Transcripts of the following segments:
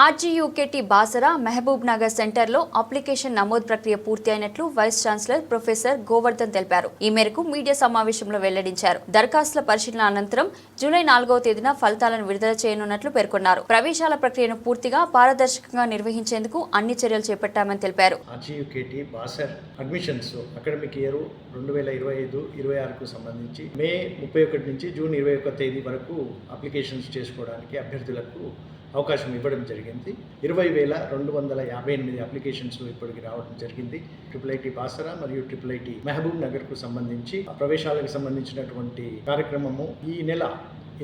RGUKT Basara Mahabub Nagar సెంటర్లో application నమోదు ప్రక్రియ పూర్తి అయినట్లు వైస్ ఛాన్సలర్ ప్రొఫెసర్ గోవర్ధన్ తెలిపారు. ఈ మేరకు మీడియా సమావేశంలో వెల్లడించారు. దరఖాస్తుల పరిశీలన అనంతరం జూలై 4వ తేదీన ఫలితాలను విడుదల చేయనున్నట్లు పేర్కొన్నారు. ప్రవేశాల ప్రక్రియను పూర్తిగా పారదర్శకంగా నిర్వహించేందుకు అన్ని చర్యలు చేపట్టామని తెలిపారు. RGUKT Basar admissions academic year 2025-26కు సంబంధించి మే 31 నుంచి జూన్ 21 తేదీ వరకు అప్లికేషన్స్ చేసుకోవడానికి అభ్యర్థులకు అవకాశం ఇవ్వడం జరిగింది. 20,258 అప్లికేషన్స్ ఇప్పటికి రావడం జరిగింది. IIIT బాసరా మరియు IIIT మహబూబ్ నగర్కు సంబంధించి ప్రవేశాలకు సంబంధించినటువంటి కార్యక్రమము ఈ నెల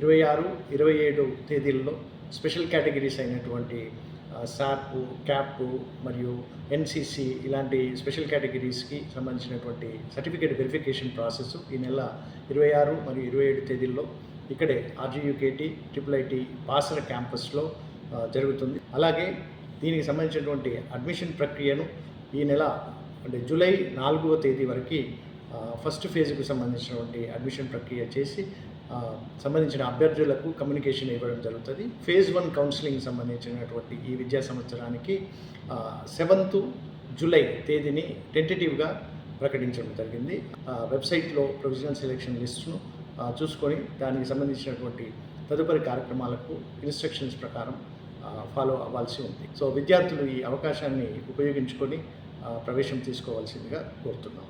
26-27 తేదీల్లో స్పెషల్ కేటగిరీస్ అయినటువంటి సాప్, క్యాప్ మరియు ఎన్సిసి ఇలాంటి స్పెషల్ కేటగిరీస్కి సంబంధించినటువంటి సర్టిఫికేట్ వెరిఫికేషన్ ప్రాసెస్ ఈ నెల 26 మరియు 27 తేదీల్లో ఇక్కడే ఆర్జీయూకేటీ IIIT బాసర క్యాంపస్లో జరుగుతుంది. అలాగే దీనికి సంబంధించినటువంటి అడ్మిషన్ ప్రక్రియను ఈ నెల అంటే జూలై 4వ తేదీ వరకు ఫస్ట్ ఫేజ్కు సంబంధించినటువంటి అడ్మిషన్ ప్రక్రియ చేసి సంబంధించిన అభ్యర్థులకు కమ్యూనికేషన్ ఇవ్వడం జరుగుతుంది. ఫేజ్ 1 కౌన్సిలింగ్ సంబంధించినటువంటి ఈ విద్యా సంవత్సరానికి 7th జూలై తేదీని టెంటేటివ్గా ప్రకటించడం జరిగింది. వెబ్సైట్లో ప్రొవిజనల్ సెలెక్షన్ లిస్టును చూసుకొని దానికి సంబంధించినటువంటి తదుపరి కార్యక్రమాలకు ఇన్స్ట్రక్షన్స్ ప్రకారం ఫాలో అవ్వాల్సి ఉంది. సో విద్యార్థులు ఈ అవకాశాన్ని ఉపయోగించుకొని ప్రవేశం తీసుకోవాల్సిందిగా కోరుతున్నాం.